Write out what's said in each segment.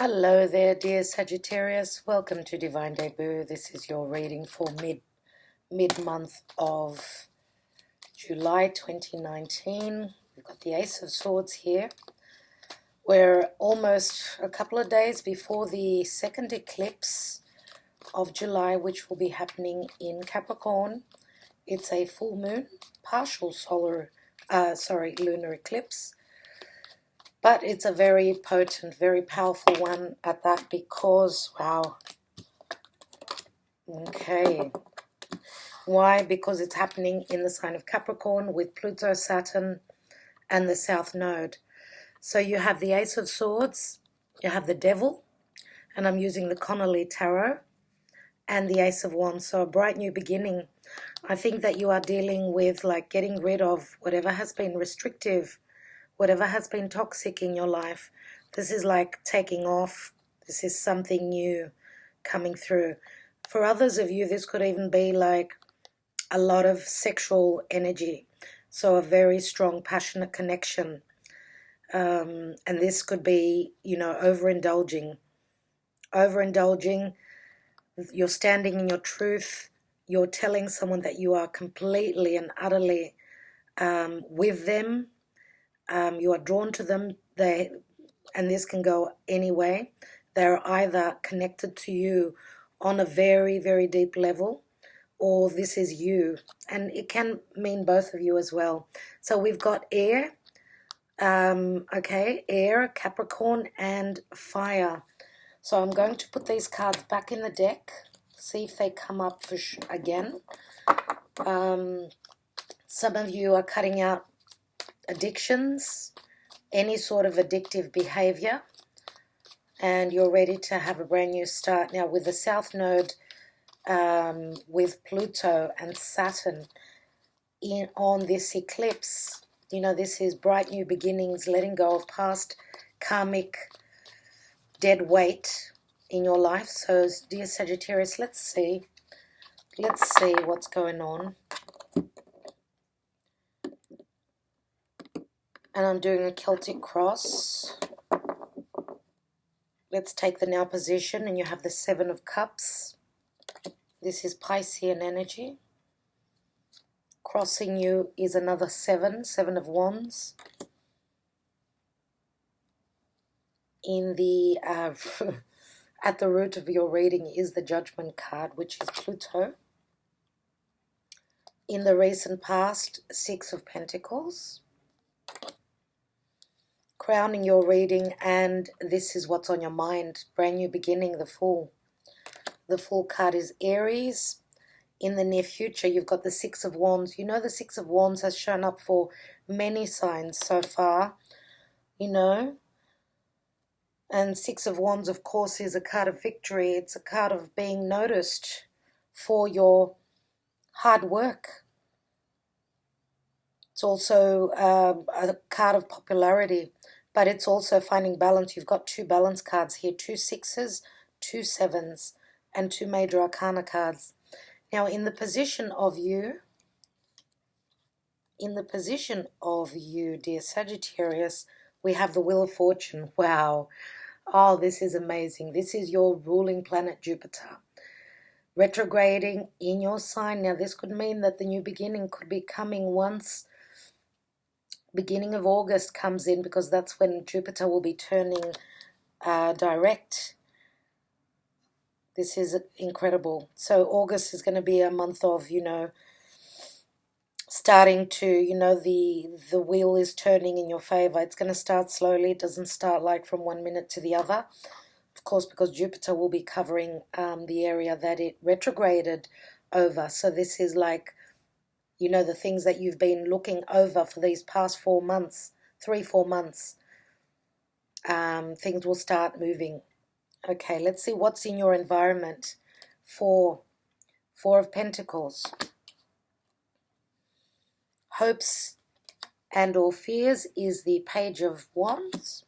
Hello there, dear Sagittarius. Welcome to Divine Debut. This is your reading for mid-month of July 2019. We've got the Ace of Swords here. We're almost a couple of days before the second eclipse of July, which will be happening in Capricorn. It's a full moon, partial lunar eclipse. But it's a very potent, very powerful one at that because, wow. Okay. Why? Because it's happening in the sign of Capricorn with Pluto, Saturn, and the South Node. So you have the Ace of Swords, you have the Devil, and I'm using the Connolly Tarot, and the Ace of Wands. So a bright new beginning. I think that you are dealing with like getting rid of whatever has been restrictive, whatever has been toxic in your life. This is like taking off. This is something new coming through. For others of you, this could even be like a lot of sexual energy. So a very strong, passionate connection. And this could be, overindulging. Overindulging. You're standing in your truth. You're telling someone that you are completely and utterly with them. You are drawn to them, and this can go any way. They're either connected to you on a very, very deep level, or this is you. And it can mean both of you as well. So we've got air, air, Capricorn, and fire. So I'm going to put these cards back in the deck, see if they come up again. Some of you are cutting out addictions, any sort of addictive behavior, and you're ready to have a brand new start. Now with the South Node, with Pluto and Saturn on this eclipse, this is bright new beginnings, letting go of past karmic dead weight in your life. So dear Sagittarius, let's see what's going on. And I'm doing a Celtic cross. Let's take the now position, and you have the Seven of Cups. This is Piscean energy. Crossing you is another Seven of Wands. In the at the root of your reading is the Judgment card, which is Pluto. In the recent past, Six of Pentacles. Crowning your reading, and this is what's on your mind. Brand new beginning, the Fool. The Fool card is Aries. In the near future, you've got the Six of Wands. The Six of Wands has shown up for many signs so far, And Six of Wands, of course, is a card of victory. It's a card of being noticed for your hard work. It's also a card of popularity. But it's also finding balance. You've got two balance cards here, two sixes, two sevens, and two major arcana cards. Now, in the position of you, dear Sagittarius, we have the Wheel of Fortune. Wow. Oh, this is amazing. This is your ruling planet, Jupiter, retrograding in your sign. Now, this could mean that the new beginning could be coming once beginning of August comes in, because that's when Jupiter will be turning direct. This is incredible. So August is going to be a month of, starting to, the wheel is turning in your favor. It's going to start slowly. It doesn't start like from 1 minute to the other. Of course, because Jupiter will be covering the area that it retrograded over. So this is like, the things that you've been looking over for these past 4 months, 3-4 months, things will start moving. Okay, let's see what's in your environment. Four of Pentacles. Hopes and or fears is the Page of Wands.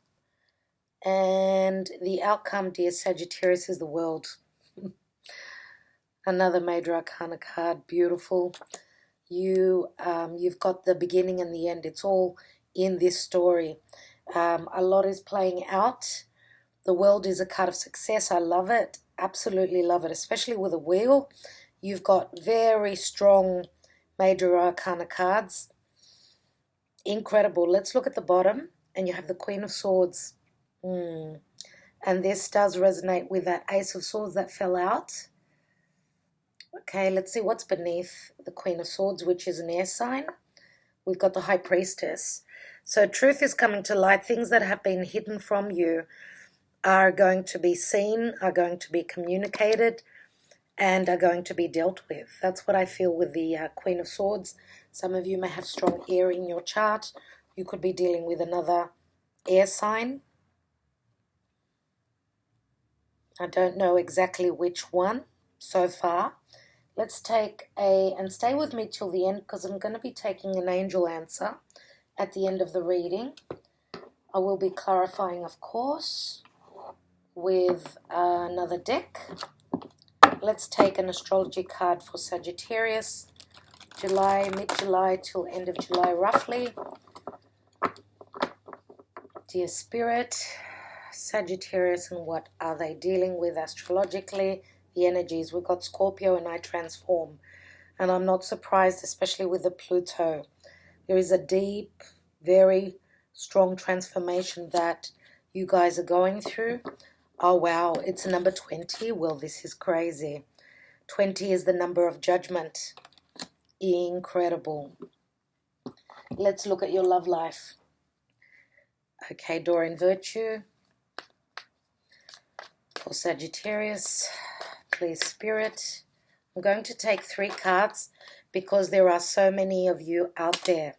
And the outcome, dear Sagittarius, is the World. Another major arcana card, beautiful. You've got the beginning and the end. It's all in this story. A lot is playing out. The World is a card of success. I love it. Absolutely love it, especially with a wheel. You've got very strong major arcana cards. Incredible. Let's look at the bottom, and you have the Queen of Swords. And this does resonate with that Ace of Swords that fell out. Okay, let's see what's beneath the Queen of Swords, which is an air sign. We've got the High Priestess. So truth is coming to light. Things that have been hidden from you are going to be seen, are going to be communicated, and are going to be dealt with. That's what I feel with the Queen of Swords. Some of you may have strong air in your chart. You could be dealing with another air sign. I don't know exactly which one so far. Let's take and stay with me till the end, because I'm going to be taking an angel answer at the end of the reading. I will be clarifying, of course, with another deck. Let's take an astrology card for Sagittarius, July, mid-July till end of July roughly. Dear Spirit, Sagittarius, and what are they dealing with astrologically? The energies. We've got Scorpio and I transform. And I'm not surprised, especially with the Pluto. There is a deep, very strong transformation that you guys are going through. Oh, wow. It's number 20. Well, this is crazy. 20 is the number of judgment. Incredible. Let's look at your love life. Okay, Doreen Virtue. For Sagittarius, please, Spirit. I'm going to take 3 cards because there are so many of you out there.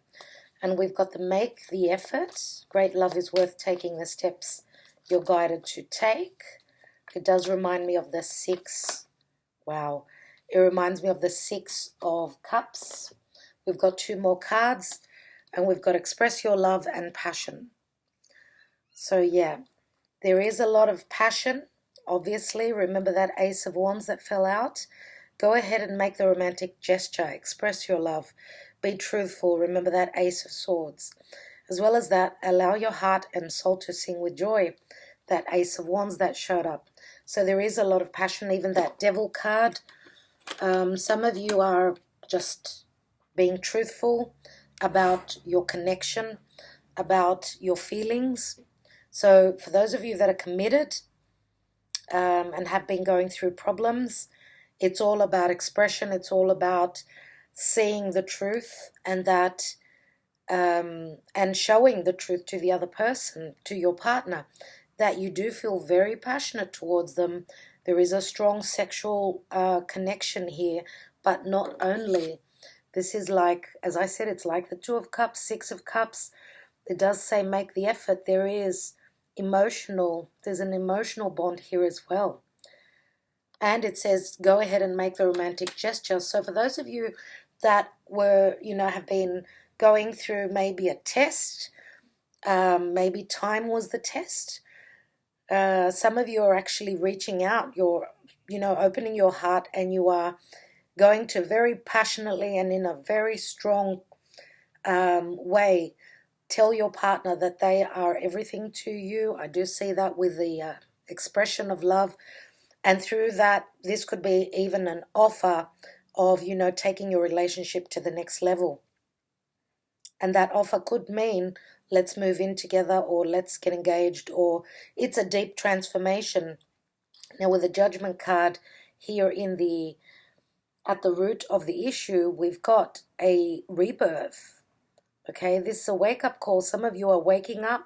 And we've got the Make the Effort. Great love is worth taking the steps you're guided to take. It does remind me of the 6. Wow. It reminds me of the 6 of Cups. We've got 2 more cards. And we've got Express Your Love and Passion. So, yeah. There is a lot of passion. Obviously, remember that Ace of Wands that fell out? Go ahead and make the romantic gesture. Express your love. Be truthful. Remember that Ace of Swords. As well as that, allow your heart and soul to sing with joy. That Ace of Wands that showed up. So there is a lot of passion. Even that Devil card. Some of you are just being truthful about your connection, about your feelings. So for those of you that are committed, and have been going through problems, it's all about expression. It's all about seeing the truth, and that and showing the truth to the other person, to your partner, that you do feel very passionate towards them. There is a strong sexual connection here, but not only. This is like, as I said, it's like the 2 of Cups, 6 of Cups. It does say make the effort. There's an emotional bond here as well. And it says go ahead and make the romantic gesture. So for those of you that were, have been going through maybe a test, maybe time was the test. Some of you are actually reaching out. You're, opening your heart, and you are going to very passionately and in a very strong way tell your partner that they are everything to you. I do see that with the expression of love. And through that, this could be even an offer of, taking your relationship to the next level. And that offer could mean let's move in together, or let's get engaged, or it's a deep transformation. Now with the Judgment card here at the root of the issue, we've got a rebirth. Okay, this is a wake-up call. Some of you are waking up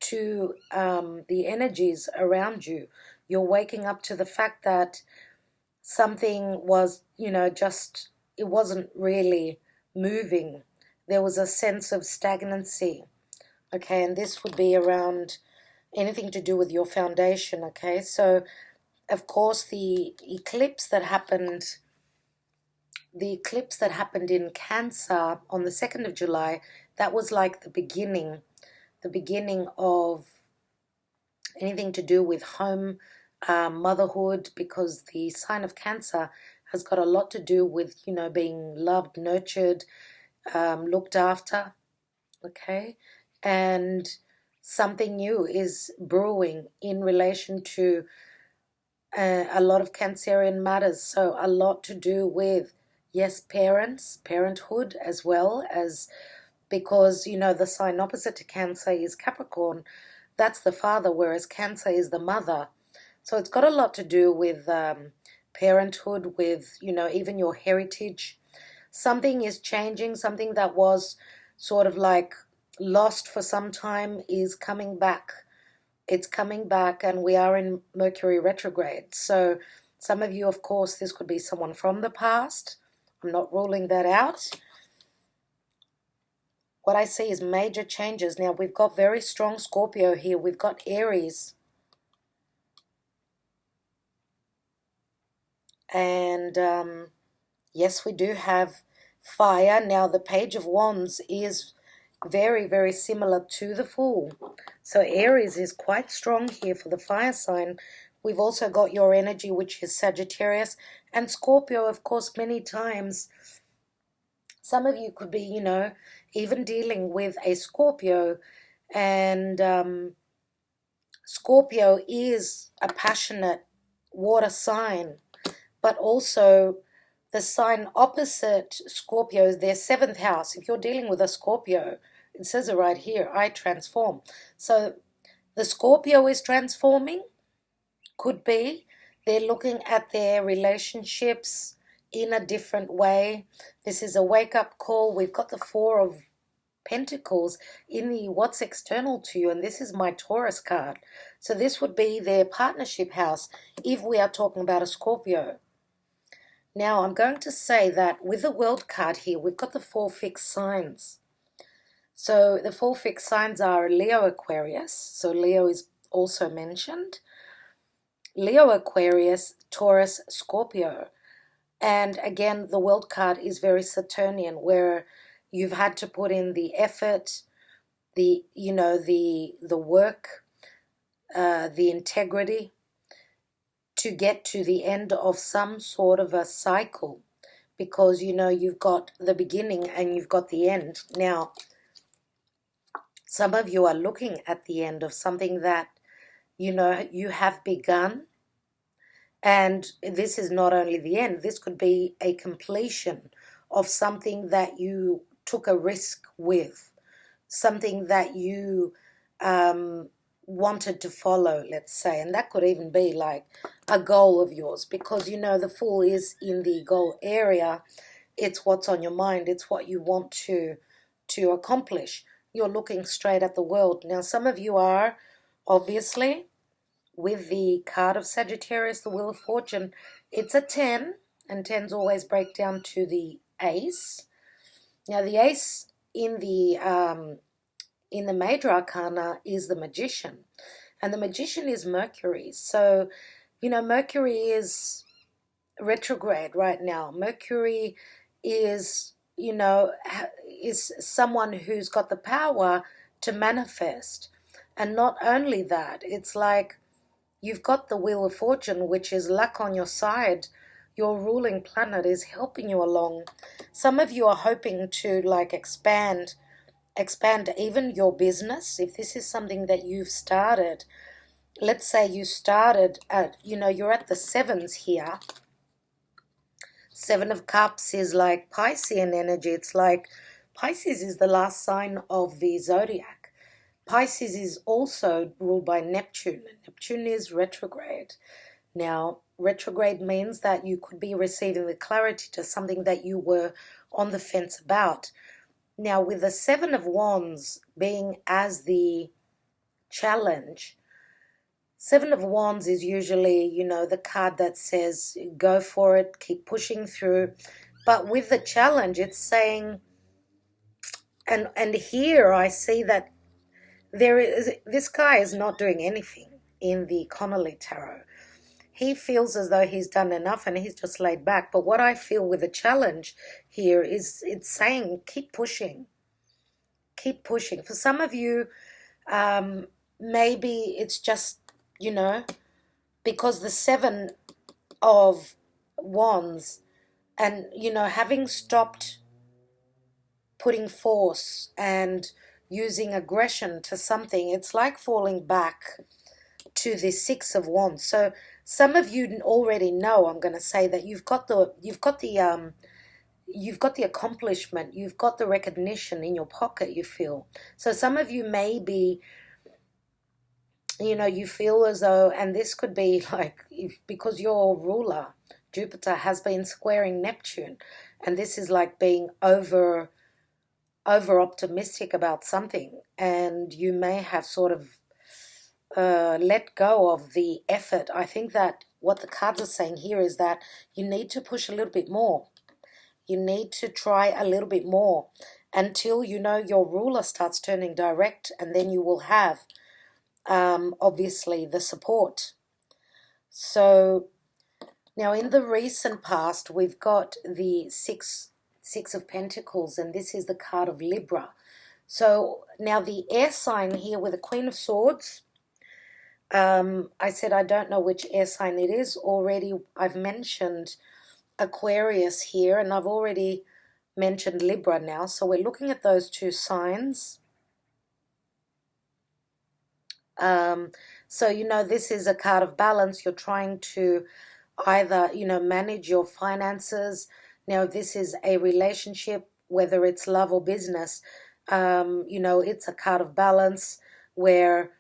to the energies around you. You're waking up to the fact that something was, it wasn't really moving. There was a sense of stagnancy. Okay, and this would be around anything to do with your foundation. Okay, so of course the eclipse that happened in Cancer on the 2nd of July, that was like the beginning of anything to do with home, motherhood, because the sign of Cancer has got a lot to do with, being loved, nurtured, looked after, okay? And something new is brewing in relation to a lot of Cancerian matters. So a lot to do with, yes, parents, parenthood, as well as, because, you know, the sign opposite to Cancer is Capricorn. That's the father, whereas Cancer is the mother. So it's got a lot to do with parenthood, with, you know, even your heritage. Something is changing, something that was sort of like lost for some time is coming back. It's coming back, and we are in Mercury retrograde. So some of you, of course, this could be someone from the past. I'm not ruling that out. What I see is major changes. Now, we've got very strong Scorpio here. We've got Aries. And yes, we do have fire. Now, the Page of Wands is very, very similar to the Fool. So Aries is quite strong here for the fire sign. We've also got your energy, which is Sagittarius. And Scorpio, of course, many times, some of you could be, you know, even dealing with a Scorpio. And Scorpio is a passionate water sign, but also the sign opposite Scorpio is their 7th house. If you're dealing with a Scorpio, it says it right here, I transform. So the Scorpio is transforming, could be. They're looking at their relationships in a different way. This is a wake-up call. We've got the 4 of Pentacles in the what's external to you, and this is my Taurus card. So this would be their partnership house if we are talking about a Scorpio. Now, I'm going to say that with the World card here, we've got the 4 fixed signs. So the 4 fixed signs are Leo, Aquarius. So Leo is also mentioned. Leo, Aquarius, Taurus, Scorpio. And again, the World card is very Saturnian, where you've had to put in the effort, the, you know, the work, the integrity, to get to the end of some sort of a cycle, because, you know, you've got the beginning and you've got the end. Now, some of you are looking at the end of something that, you know, you have begun, and this is not only the end, this could be a completion of something that you took a risk with, something that you wanted to follow, let's say, and that could even be like a goal of yours, because, you know, the Fool is in the goal area. It's what's on your mind. It's what you want to accomplish. You're looking straight at the world. Now, some of you are, obviously, with the card of Sagittarius, the Wheel of Fortune, it's a 10, and 10s always break down to the Ace. Now, the Ace in the major arcana is the Magician, and the Magician is Mercury. So, you know, Mercury is retrograde right now. Mercury is, you know, is someone who's got the power to manifest. And not only that, it's like you've got the Wheel of Fortune, which is luck on your side. Your ruling planet is helping you along. Some of you are hoping to like expand even your business. If this is something that you've started, let's say you started at, you know, you're at the 7s here. 7 of Cups is like Piscean energy. It's like Pisces is the last sign of the zodiac. Pisces is also ruled by Neptune. Neptune is retrograde. Now, retrograde means that you could be receiving the clarity to something that you were on the fence about. Now, with the 7 of Wands being as the challenge, 7 of Wands is usually, you know, the card that says go for it, keep pushing through. But with the challenge, it's saying, and here I see that this guy is not doing anything in the Connolly tarot. He feels as though he's done enough and he's just laid back. But what I feel with the challenge here is it's saying keep pushing. Keep pushing. For some of you, maybe it's just, you know, because the 7 of Wands and, you know, having stopped putting force and using aggression to something. It's like falling back to the Six of Wands. So some of you already know, I'm going to say, that you've got the accomplishment, you've got the recognition in your pocket, you feel. So some of you may be, you feel as though, and this could be like, because your ruler, Jupiter, has been squaring Neptune, and this is like being over optimistic about something, and you may have sort of let go of the effort. I think that what the cards are saying here is that you need to push a little bit more. You need to try a little bit more until your ruler starts turning direct, and then you will have obviously the support. So now in the recent past, we've got the Six of Pentacles, and this is the card of Libra. So now the air sign here with the Queen of Swords, I said I don't know which air sign it is. Already I've mentioned Aquarius here, and I've already mentioned Libra now. So we're looking at those two signs. So this is a card of balance. You're trying to either manage your finances. Now this is a relationship, whether it's love or business. It's a card of balance where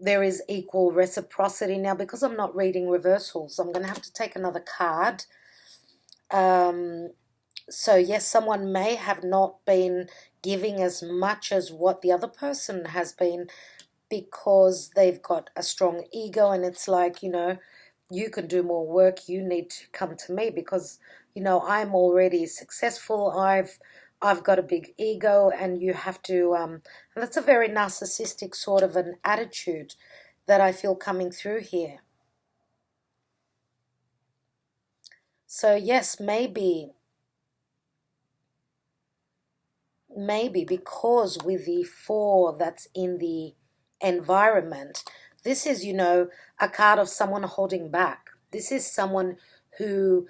there is equal reciprocity. Now, because I'm not reading reversals, I'm going to have to take another card. So yes, someone may have not been giving as much as what the other person has been, because they've got a strong ego, and it's like, you can do more work, you need to come to me because, I'm already successful, I've got a big ego, and you have to, and that's a very narcissistic sort of an attitude that I feel coming through here. So yes, maybe because with the 4 that's in the environment, this is, a card of someone holding back. This is someone who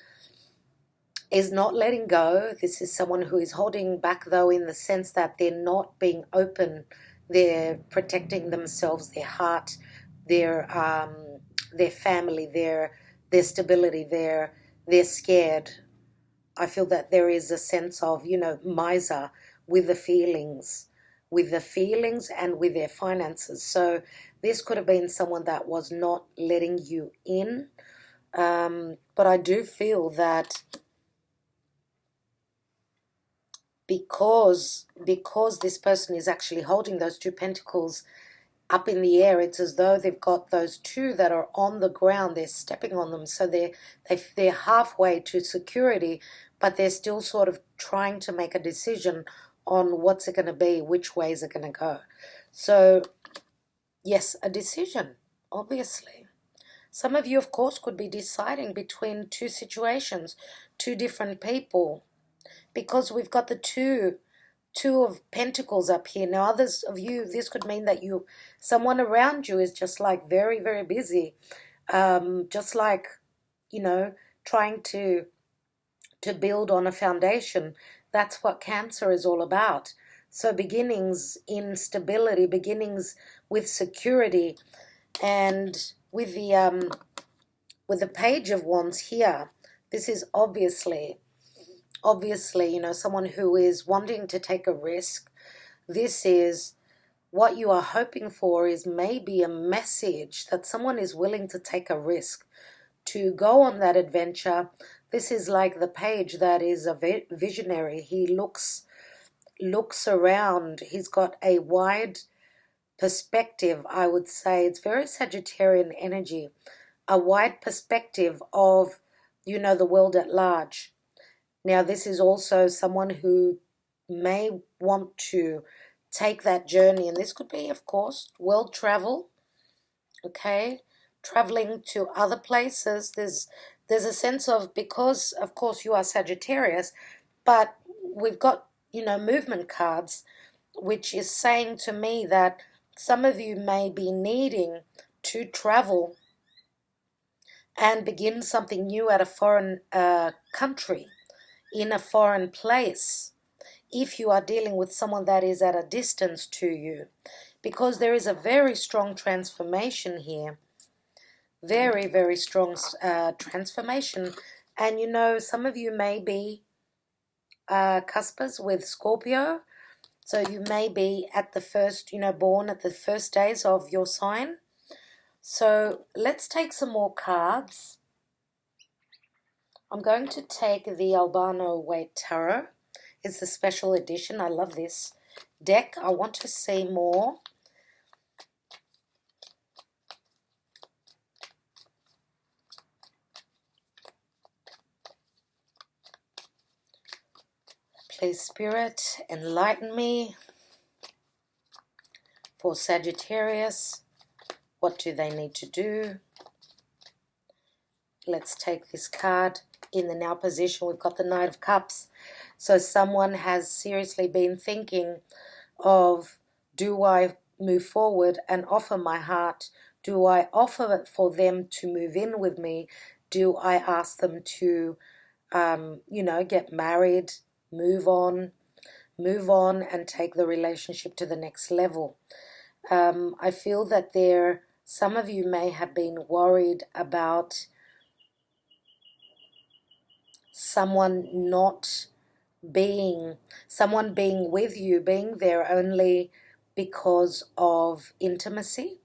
is not letting go. This is someone who is holding back, though, in the sense that they're not being open. They're protecting themselves, their heart, their family, their stability. They're scared. I feel that there is a sense of, miser with the feelings and with their finances. So this could have been someone that was not letting you in. But I do feel that because this person is actually holding those 2 pentacles up in the air, it's as though they've got those 2 that are on the ground. They're stepping on them, so they're halfway to security, but they're still sort of trying to make a decision on what's it going to be, which way is it going to go. So yes, a decision, obviously. Some of you, of course, could be deciding between 2 situations, 2 different people, because we've got the two of Pentacles up here. Now, others of you, this could mean that someone around you is just like very, very busy, just like, trying to build on a foundation. That's what Cancer is all about. So beginnings in stability, beginnings with security, and with the Page of Wands here, this is obviously, someone who is wanting to take a risk. This is what you are hoping for, is maybe a message that someone is willing to take a risk to go on that adventure. This is like the Page that is a visionary. He looks around. He's got a wide perspective, I would say. It's very Sagittarian energy. A wide perspective of, the world at large. Now, this is also someone who may want to take that journey, and this could be, of course, world travel, okay? Traveling to other places. There's a sense of, because, of course, you are Sagittarius, but we've got, movement cards, which is saying to me that some of you may be needing to travel and begin something new at a foreign country, in a foreign place, if you are dealing with someone that is at a distance to you, because there is a very strong transformation here. Very, very strong transformation. And you know, some of you may be cuspers with Scorpio. So you may be at the first, you know, born at the first days of your sign. So let's take some more cards. I'm going to take the Albano-Waite Tarot. It's the special edition. I love this deck. I want to see more. Please, Spirit, enlighten me. For Sagittarius, what do they need to do? Let's take this card. In the now position, we've got the Knight of Cups. So someone has seriously been thinking of, do I move forward and offer my heart? Do I offer it for them to move in with me? Do I ask them to, you know, get married, move on and take the relationship to the next level? I feel that some of you may have been worried about someone being with you, being there only because of intimacy,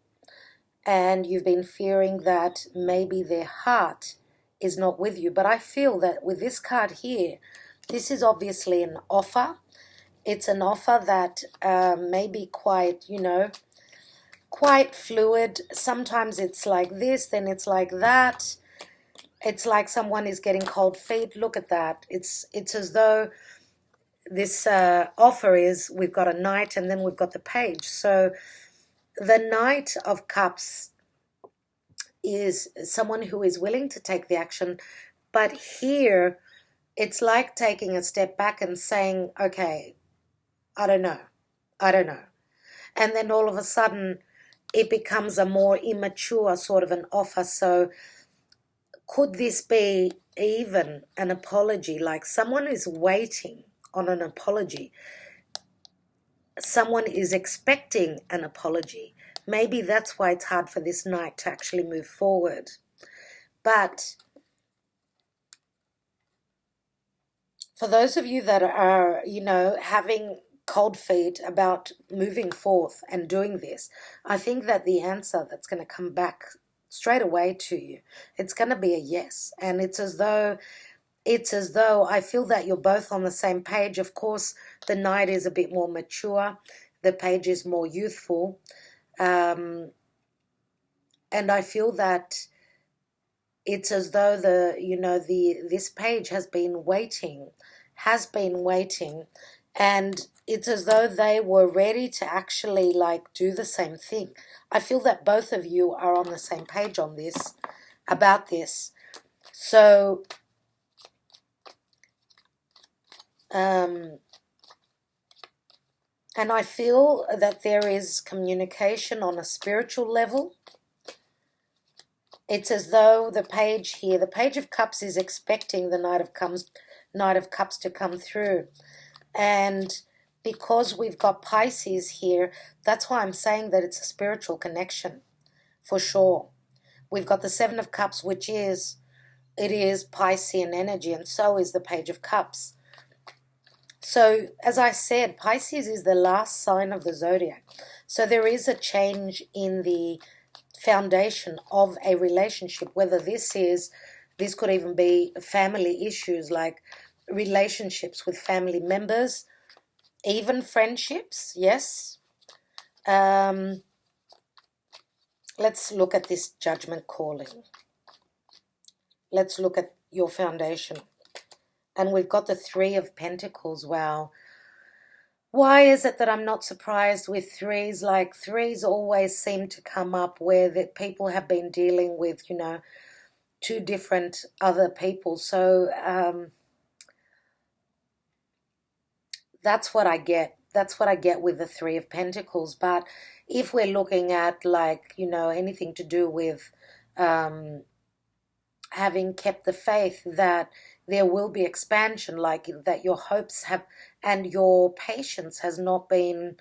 and you've been fearing that maybe their heart is not with you. But I feel that with this card here, this is obviously an offer. It's an offer that may be quite, you know, quite fluid. Sometimes it's like this, then it's like that. It's like someone is getting cold feet. Look at that. It's as though this offer is, we've got a Knight and then we've got the Page. So the Knight of Cups is someone who is willing to take the action. But here, it's like taking a step back and saying, okay, I don't know. And then all of a sudden, it becomes a more immature sort of an offer. So could this be even an apology? Like someone is waiting on an apology. Someone is expecting an apology. Maybe that's why it's hard for this Knight to actually move forward. But for those of you that are, you know, having cold feet about moving forth and doing this, I think that the answer that's going to come back straight away to you, it's going to be a yes. And it's as though I feel that you're both on the same page. Of course, the Knight is a bit more mature, the Page is more youthful, and I feel that it's as though this Page has been waiting, and it's as though they were ready to actually like do the same thing. I feel that both of you are on the same page on this, about this. So, and I feel that there is communication on a spiritual level. It's as though the Page here, the Page of Cups, is expecting the Knight of Cups to come through. And because we've got Pisces here, that's why I'm saying that it's a spiritual connection, for sure. We've got the Seven of Cups, which is Piscean energy, and so is the Page of Cups. So, as I said, Pisces is the last sign of the zodiac. So there is a change in the foundation of a relationship, whether this could even be family issues, like relationships with family members, even friendships, yes. Let's look at this Judgment calling. Let's look at your foundation. And we've got the Three of Pentacles. Wow. Why is it that I'm not surprised with threes? Like, threes always seem to come up where the people have been dealing with, you know, two different other people. So that's what I get. That's what I get with the Three of Pentacles. But if we're looking at, like, you know, anything to do with having kept the faith that there will be expansion, like that your hopes have and your patience has not been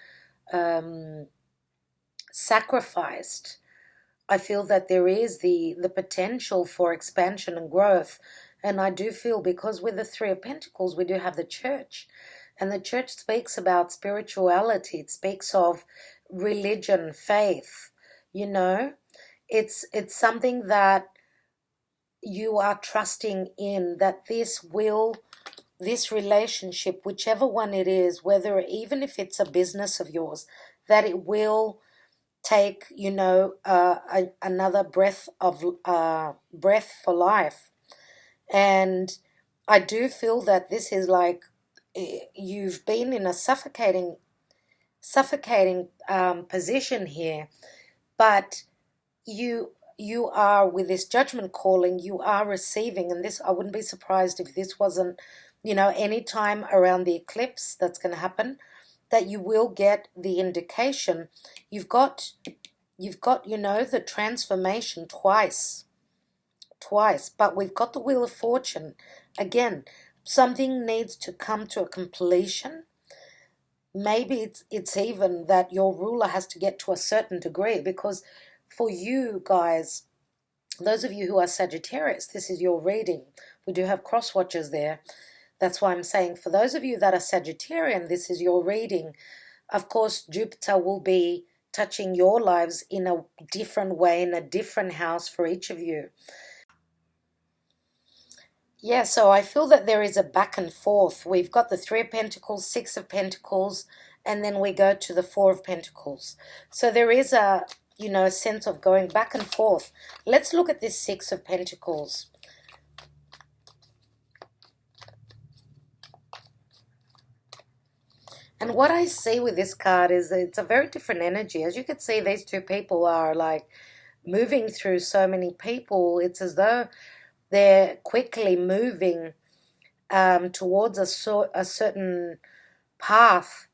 sacrificed. I feel that there is the potential for expansion and growth. And I do feel, because with the Three of Pentacles, we do have the church. And the church speaks about spirituality. It speaks of religion, faith. You know, it's something that you are trusting in, that this relationship, whichever one it is, whether even if it's a business of yours, that it will take, you know, another breath for life. And I do feel that this is like you've been in a suffocating position here, but you are, with this judgment calling, you are receiving. And this, I wouldn't be surprised if this wasn't, you know, any time around the eclipse that's going to happen, that you will get the indication. You've got, you know, the transformation twice, but we've got the Wheel of Fortune. Again, something needs to come to a completion. Maybe it's even that your ruler has to get to a certain degree, because for you guys, those of you who are Sagittarius, this is your reading. We do have cross watchers there. That's why I'm saying, for those of you that are Sagittarian, this is your reading. Of course, Jupiter will be touching your lives in a different way, in a different house for each of you. Yeah, so I feel that there is a back and forth. We've got the Three of Pentacles, Six of Pentacles, and then we go to the Four of Pentacles. So there is a, you know, a sense of going back and forth. Let's look at this Six of Pentacles. And what I see with this card is that it's a very different energy. As you can see, these two people are like moving through so many people. It's as though they're quickly moving towards a certain path,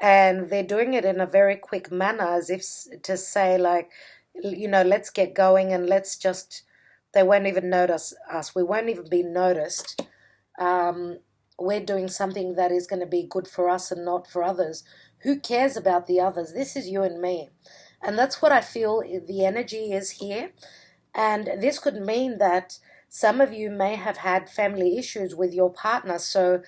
and they're doing it in a very quick manner, as if to say, like, you know, let's get going and let's just, they won't even notice us. We won't even be noticed. We're doing something that is going to be good for us and not for others. Who cares about the others? This is you and me. And that's what I feel the energy is here. And this could mean that some of you may have had family issues with your partner. So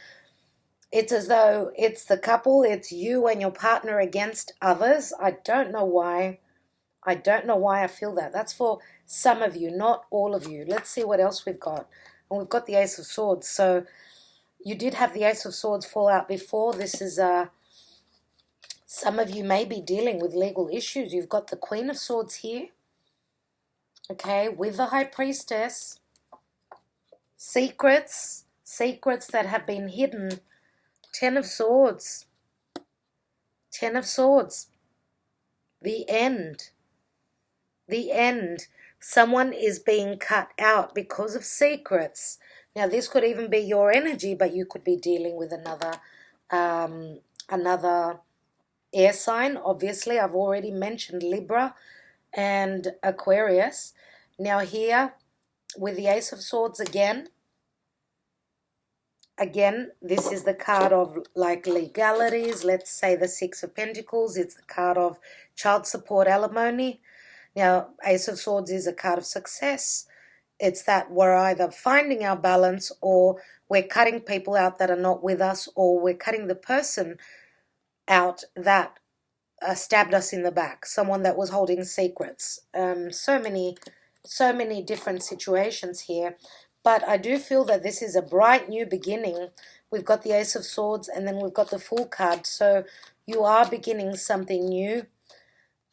it's as though it's the couple, it's you and your partner against others. I don't know why. I don't know why I feel that. That's for some of you, not all of you. Let's see what else we've got. And we've got the Ace of Swords. So you did have the Ace of Swords fall out before. This is some of you may be dealing with legal issues. You've got the Queen of Swords here. Okay, with the High Priestess. Secrets that have been hidden. Ten of Swords. Ten of Swords. The end. The end. Someone is being cut out because of secrets. Now, this could even be your energy, but you could be dealing with another air sign. Obviously, I've already mentioned Libra and Aquarius. Now here, with the Ace of Swords again, this is the card of like legalities. Let's say the Six of Pentacles. It's the card of child support, alimony. Now, Ace of Swords is a card of success. It's that we're either finding our balance, or we're cutting people out that are not with us, or we're cutting the person out that stabbed us in the back, someone that was holding secrets. So many different situations here. But I do feel that this is a bright new beginning. We've got the Ace of Swords, and then we've got the Fool card. So you are beginning something new.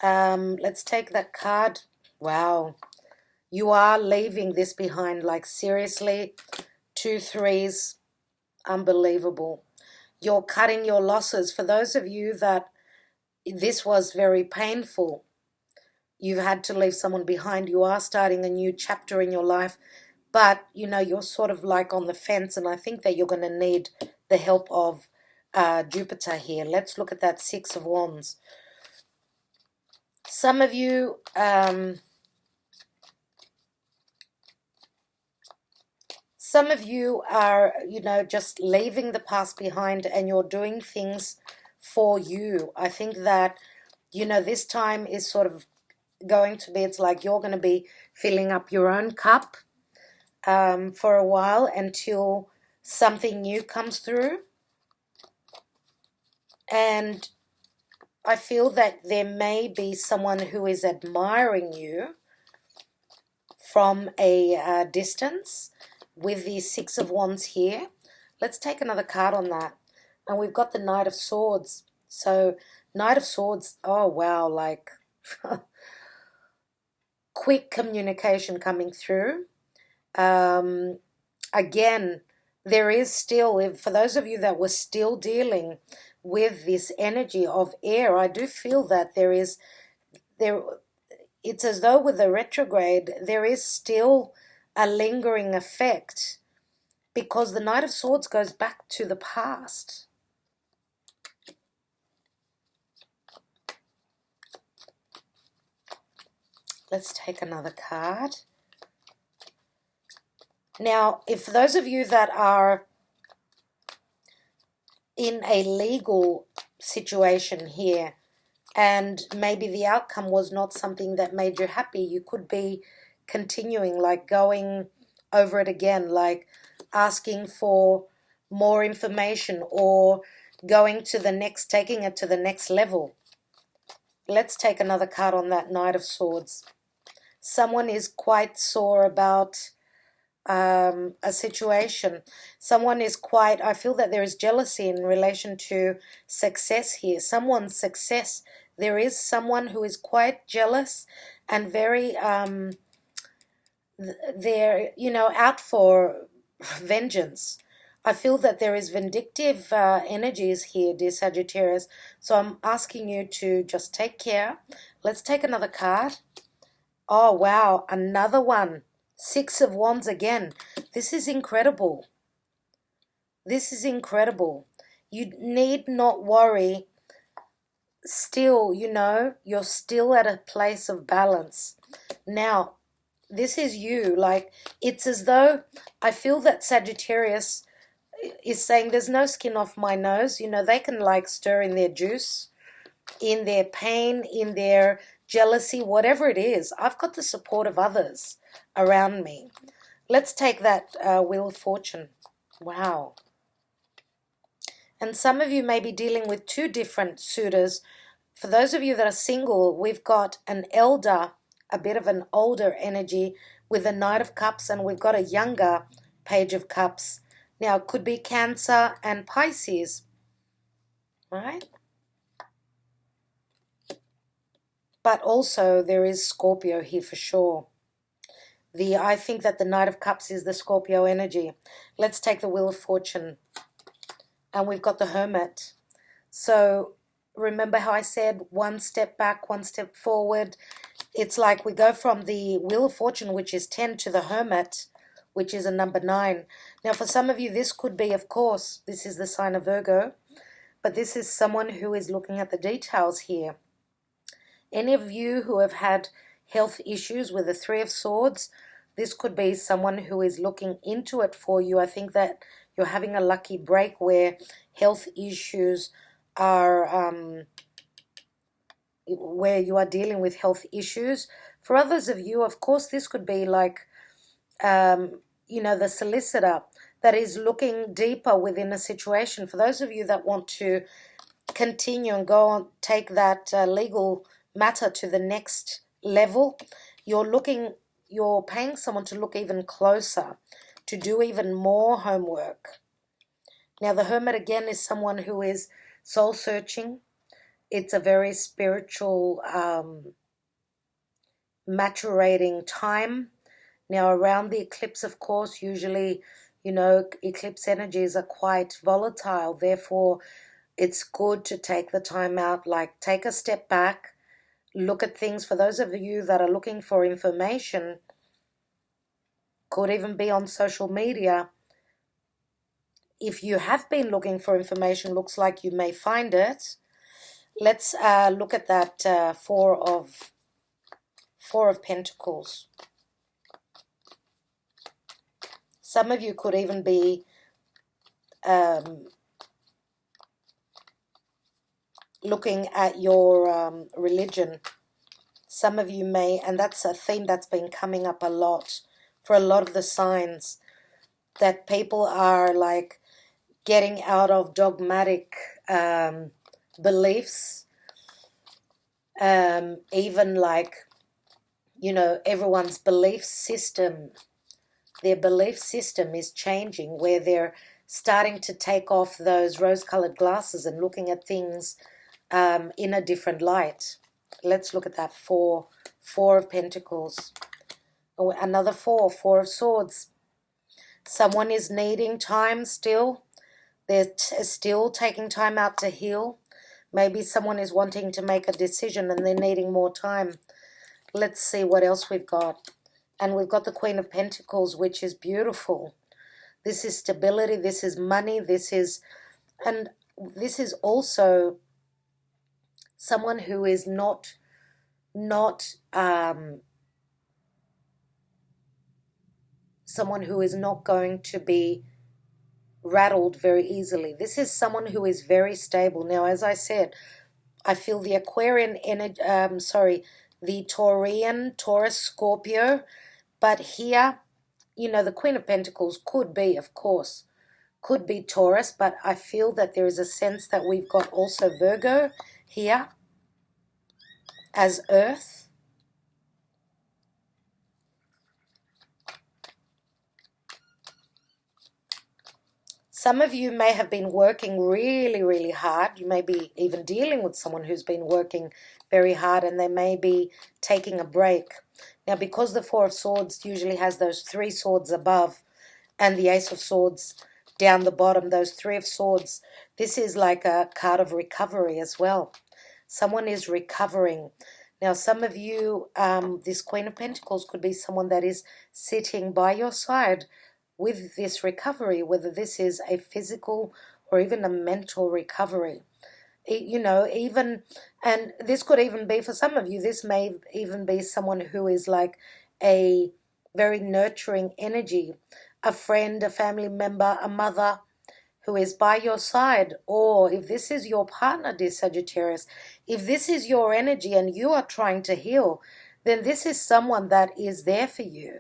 Let's take that card. Wow. You are leaving this behind, like seriously. 2 threes. Unbelievable. You're cutting your losses. For those of you that this was very painful, you've had to leave someone behind. You are starting a new chapter in your life. But, you know, you're sort of like on the fence, and I think that you're going to need the help of Jupiter here. Let's look at that Six of Wands. Some of you, Some of you are, you know, just leaving the past behind and you're doing things for you. I think that, you know, this time is sort of going to be, it's like you're going to be filling up your own cup for a while until something new comes through. And I feel that there may be someone who is admiring you from a distance with the Six of Wands here. Let's take another card on that. And we've got the Knight of Swords. So Knight of Swords, oh wow, like quick communication coming through. Again, there is still, for those of you that were still dealing with this energy of air, I do feel that it's as though with the retrograde, there is still a lingering effect because the Knight of Swords goes back to the past. Let's take another card. Now, if those of you that are in a legal situation here and maybe the outcome was not something that made you happy, you could be continuing, like going over it again, like asking for more information or going to the next, taking it to the next level. Let's take another card on that Knight of Swords. Someone is quite sore about a situation. Someone is quite, I feel that there is jealousy in relation to success here. Someone's success. There is someone who is quite jealous and very, they're, you know, out for vengeance. I feel that there is vindictive energies here, dear Sagittarius. So I'm asking you to just take care. Let's take another card. Oh, wow, another one. Six of Wands again. This is incredible. This is incredible. You need not worry. Still, you know, you're still at a place of balance. Now, this is you. Like, it's as though I feel that Sagittarius is saying there's no skin off my nose. You know, they can like stir in their juice, in their pain, in their jealousy, whatever it is. I've got the support of others around me. Let's take that Wheel of Fortune. Wow. And some of you may be dealing with two different suitors. For those of you that are single, we've got an elder, a bit of an older energy with the Knight of Cups, and we've got a younger Page of Cups. Now, it could be Cancer and Pisces, right? But also there is Scorpio here for sure. I think that the Knight of Cups is the Scorpio energy. Let's take the Wheel of Fortune. And we've got the Hermit. So remember how I said one step back, one step forward? It's like we go from the Wheel of Fortune, which is 10, to the Hermit, which is a number 9. Now, for some of you, this could be, of course, this is the sign of Virgo, but this is someone who is looking at the details here. Any of you who have had health issues with the Three of Swords, this could be someone who is looking into it for you. I think that you're having a lucky break where health issues are, where you are dealing with health issues. For others of you, of course, this could be like, you know, the solicitor that is looking deeper within a situation. For those of you that want to continue and go on, take that legal matter to the next level, you're paying someone to look even closer, to do even more homework. Now, the Hermit again is someone who is soul searching. It's a very spiritual, maturating time. Now, around the eclipse, of course, usually, you know, eclipse energies are quite volatile. Therefore, it's good to take the time out, like take a step back, look at things. For those of you that are looking for information, could even be on social media. If you have been looking for information, looks like you may find it. Let's look at that Four of Pentacles. Some of you could even be looking at your religion. Some of you may, and that's a theme that's been coming up a lot for a lot of the signs, that people are like getting out of dogmatic beliefs, even like, you know, everyone's belief system, their belief system is changing, where they're starting to take off those rose-colored glasses and looking at things in a different light. Let's look at that Four of Pentacles. Oh, another Four of Swords. Someone is needing time still. They're still taking time out to heal. Maybe someone is wanting to make a decision and they're needing more time. Let's see what else we've got. And we've got the Queen of Pentacles, which is beautiful. This is stability. This is money. This is also someone who is not someone who is not going to be rattled very easily. This is someone who is very stable. Now, as I said, I feel the Aquarian energy, the Taurian, Taurus, Scorpio, but here, you know, the Queen of Pentacles could be, of course, could be Taurus, but I feel that there is a sense that we've got also Virgo here as Earth. Some of you may have been working really, really hard. You may be even dealing with someone who's been working very hard, and they may be taking a break. Now, because the Four of Swords usually has those 3 swords above and the Ace of Swords down the bottom, those 3 of Swords, this is like a card of recovery as well. Someone is recovering. Now, some of you, this Queen of Pentacles could be someone that is sitting by your side with this recovery, whether this is a physical or even a mental recovery. You know, even, and this could even be for some of you, this may even be someone who is like a very nurturing energy, a friend, a family member, a mother who is by your side. Or if this is your partner, dear Sagittarius, if this is your energy and you are trying to heal, then this is someone that is there for you.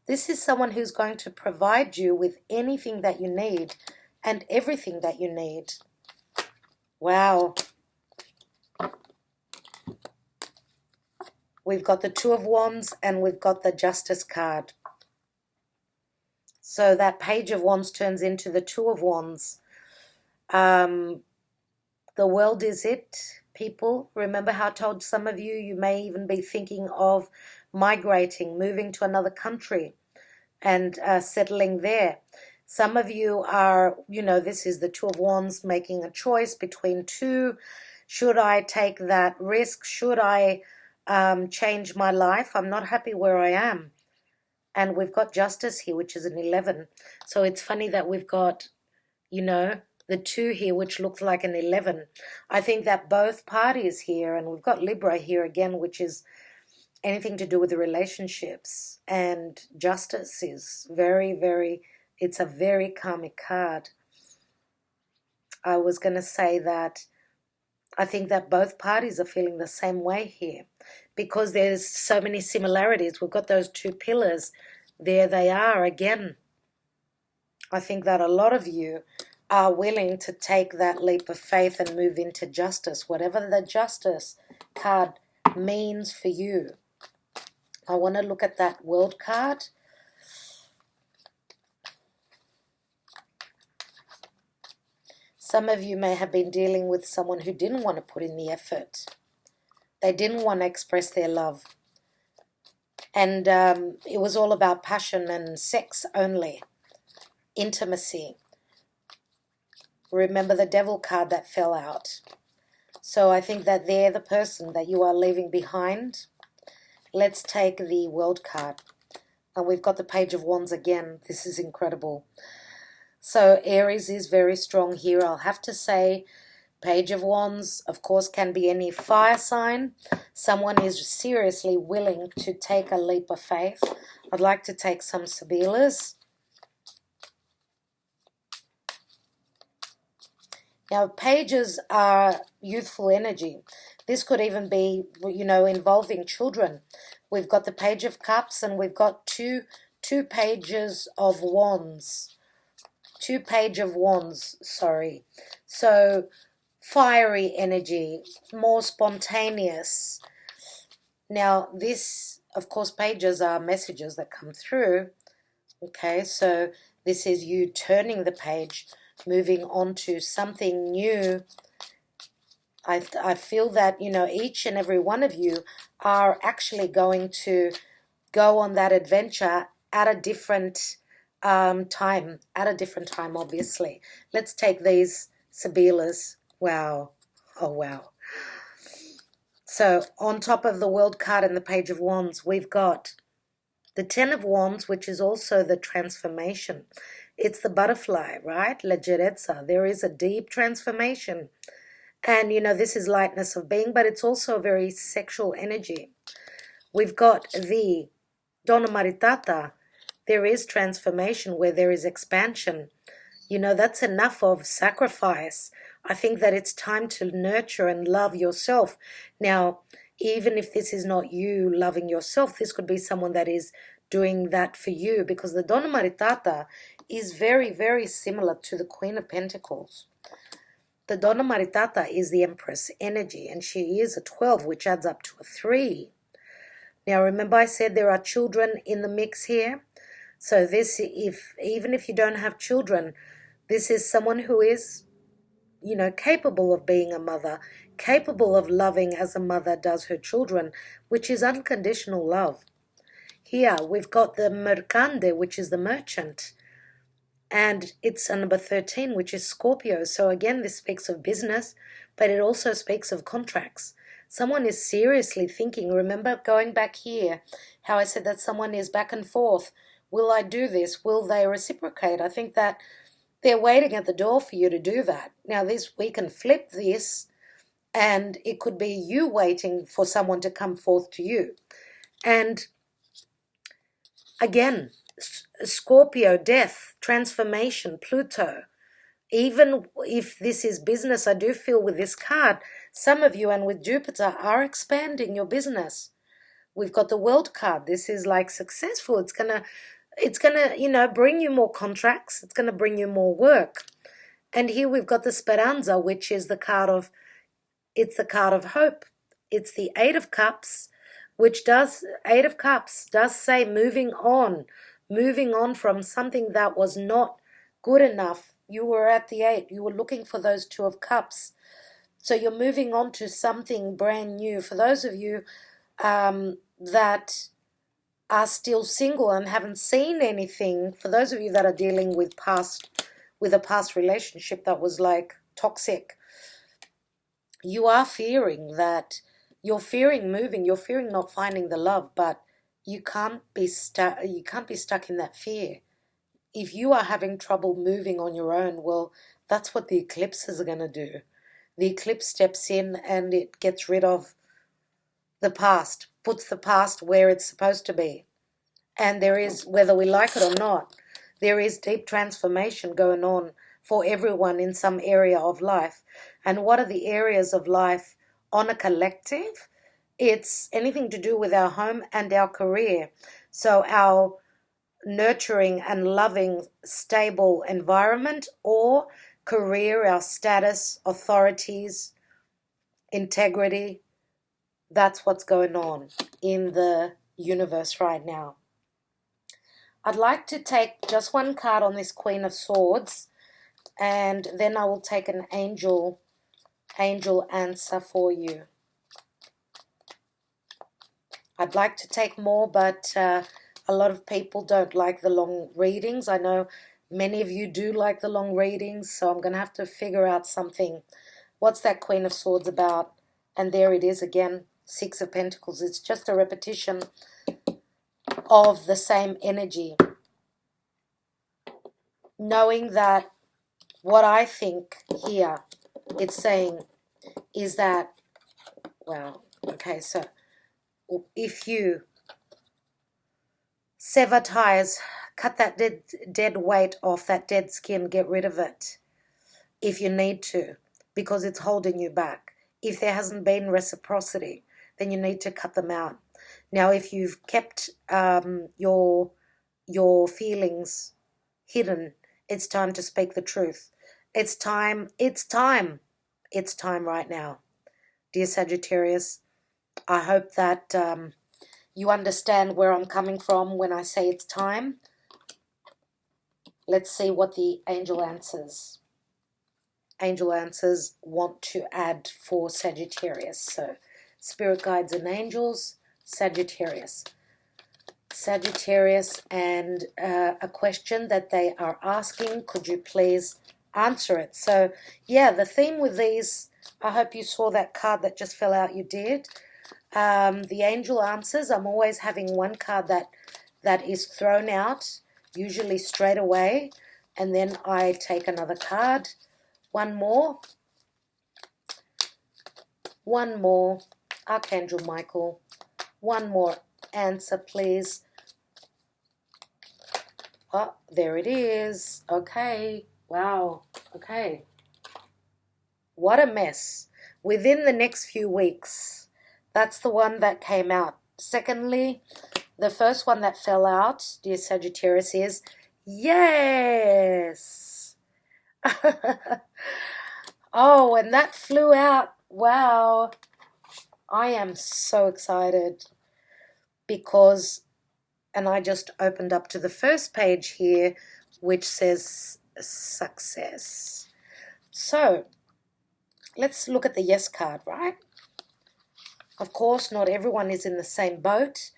This is someone who's going to provide you with anything that you need and everything that you need. Wow. We've got the Two of Wands and we've got the Justice card. So that Page of Wands turns into the Two of Wands. The world is it, people. Remember how I told some of you, you may even be thinking of migrating, moving to another country and settling there. Some of you are, you know, this is the Two of Wands, making a choice between two. Should I take that risk? Should I change my life? I'm not happy where I am. And we've got Justice here, which is an 11. So it's funny that we've got, you know, the 2 here, which looks like an 11. I think that both parties here, and we've got Libra here again, which is anything to do with the relationships, and Justice is very, very, it's a very karmic card. I was going to say that I think that both parties are feeling the same way here because there's so many similarities. We've got those 2 pillars. There they are again. I think that a lot of you are willing to take that leap of faith and move into justice, whatever the Justice card means for you. I want to look at that World card. Some of you may have been dealing with someone who didn't want to put in the effort. They didn't want to express their love. And it was all about passion and sex only. Intimacy. Remember the Devil card that fell out. So I think that they're the person that you are leaving behind. Let's take the World card. And we've got the Page of Wands again. This is incredible. So Aries is very strong here. I'll have to say Page of Wands, of course, can be any fire sign. Someone is seriously willing to take a leap of faith. I'd like to take some Sibillas. Now, pages are youthful energy. This could even be, involving children. We've got the Page of Cups, and we've got two pages of wands. 2 page of wands, sorry. So, fiery energy, more spontaneous. Now, this, of course, pages are messages that come through. Okay, so this is you turning the page, moving on to something new. I feel that, each and every one of you are actually going to go on that adventure at a different time, obviously. Let's take these Sibillas. Wow. Oh, wow. So on top of the World card and the Page of Wands, we've got the Ten of Wands, which is also the transformation. It's the butterfly, right? Leggerezza. There is a deep transformation. And, this is lightness of being, but it's also a very sexual energy. We've got the Donna Maritata. There is transformation where there is expansion. That's enough of sacrifice. I think that it's time to nurture and love yourself. Now, even if this is not you loving yourself, this could be someone that is doing that for you, because the Donna Maritata is very, very similar to the Queen of Pentacles. The Donna Maritata is the Empress energy, and she is a 12, which adds up to a 3. Now, remember I said there are children in the mix here? So this, even if you don't have children, this is someone who is, capable of being a mother, capable of loving as a mother does her children, which is unconditional love. Here, we've got the Mercante, which is the merchant. And it's a number 13, which is Scorpio. So again, this speaks of business, but it also speaks of contracts. Someone is seriously thinking. Remember going back here, how I said that someone is back and forth. Will I do this? Will they reciprocate? I think that they're waiting at the door for you to do that. Now, we can flip this, and it could be you waiting for someone to come forth to you. And again, Scorpio, death, transformation, Pluto. Even if this is business, I do feel with this card, some of you and with Jupiter are expanding your business. We've got the World card. This is like successful. It's gonna, bring you more contracts. It's gonna bring you more work. And here we've got the Speranza, which is the card of hope. It's the Eight of Cups, Eight of Cups does say moving on from something that was not good enough. You were at the 8. You were looking for those 2 of Cups. So you're moving on to something brand new. For those of you that are still single and haven't seen anything, for those of you that are dealing with a past relationship that was like toxic, you are fearing that, you're fearing moving, you're fearing not finding the love, but you can't be stuck in that fear. If you are having trouble moving on your own, well, that's what the eclipses are going to do. The eclipse steps in and it gets rid of the past, puts the past where it's supposed to be. And there is, whether we like it or not, there is deep transformation going on for everyone in some area of life. And what are the areas of life on a collective? It's anything to do with our home and our career. So our nurturing and loving, stable environment, or career, our status, authorities, integrity. That's what's going on in the universe right now. I'd like to take just one card on this Queen of Swords, and then I will take an angel answer for you. I'd like to take more, but a lot of people don't like the long readings. I know many of you do like the long readings, so I'm going to have to figure out something. What's that Queen of Swords about? And there it is again, 6 of Pentacles. It's just a repetition of the same energy. Knowing that what I think here it's saying is that, well, okay, so if you sever ties, cut that dead weight off, that dead skin, get rid of it. if you need to, because it's holding you back. If there hasn't been reciprocity, then you need to cut them out. Now, if you've kept your feelings hidden, it's time to speak the truth. It's time right now. Dear Sagittarius, I hope that you understand where I'm coming from when I say it's time. Let's see what the angel answers. Angel answers want to add for Sagittarius. So, spirit guides and angels, Sagittarius. Sagittarius, and a question that they are asking, could you please answer it? So, yeah, the theme with these, I hope you saw that card that just fell out, you did. The angel answers, I'm always having one card that is thrown out, usually straight away, and then I take another card. One more, Archangel Michael, one more answer, please. Oh, there it is. Okay, wow, okay. What a mess. Within the next few weeks, that's the one that came out. Secondly, the first one that fell out, dear Sagittarius, is yes. Oh, and that flew out. Wow. I am so excited because, and I just opened up to the first page here, which says success. So, let's look at the yes card, right? Of course, not everyone is in the same boat,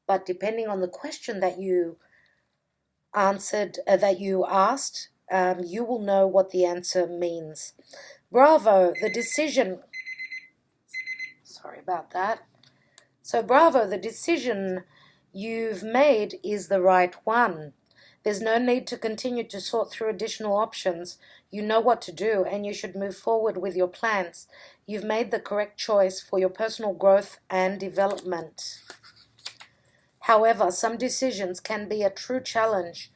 but depending on the question that you answered, that you asked, you will know what the answer means. Bravo, the decision. Sorry about that. So bravo, the decision you've made is the right one. There's no need to continue to sort through additional options. You know what to do, and you should move forward with your plans. You've made the correct choice for your personal growth and development. However, some decisions can be a true challenge.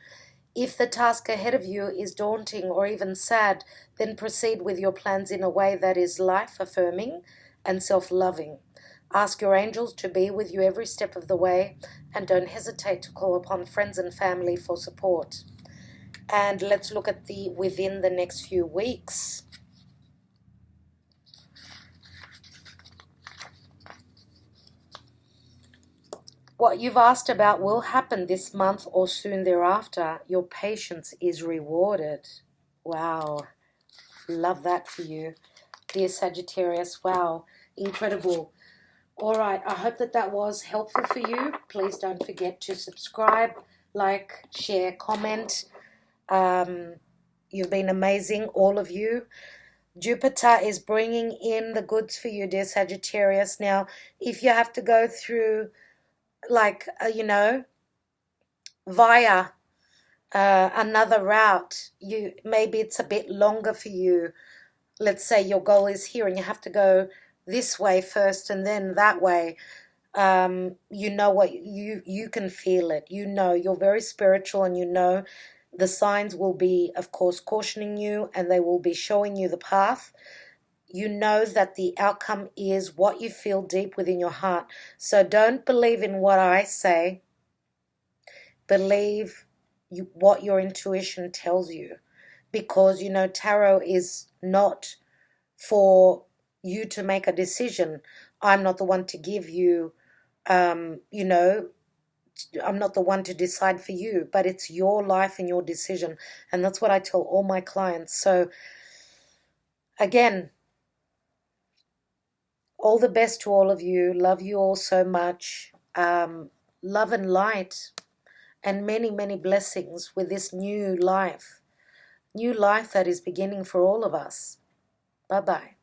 If the task ahead of you is daunting or even sad, then proceed with your plans in a way that is life-affirming and self-loving. Ask your angels to be with you every step of the way, and don't hesitate to call upon friends and family for support. And let's look at the within the next few weeks. What you've asked about will happen this month or soon thereafter. Your patience is rewarded. Wow. Love that for you. Dear Sagittarius, wow. Incredible. All right, I hope that was helpful for you. Please don't forget to subscribe, like, share, comment. You've been amazing, all of you. Jupiter is bringing in the goods for you, dear Sagittarius. Now, if you have to go through, like, via another route, maybe it's a bit longer for you. Let's say your goal is here and you have to go this way first and then that way. You know what, you can feel it. You know, you're very spiritual, and you know the signs will be, of course, cautioning you, and they will be showing you the path. You know that the outcome is what you feel deep within your heart. So don't believe in what I say. Believe what your intuition tells you. Because, tarot is not for you to make a decision. I'm not the one to give you, I'm not the one to decide for you, but it's your life and your decision. And that's what I tell all my clients. So, again, all the best to all of you. Love you all so much. Love and light and many, many blessings with this new life. New life that is beginning for all of us. Bye-bye.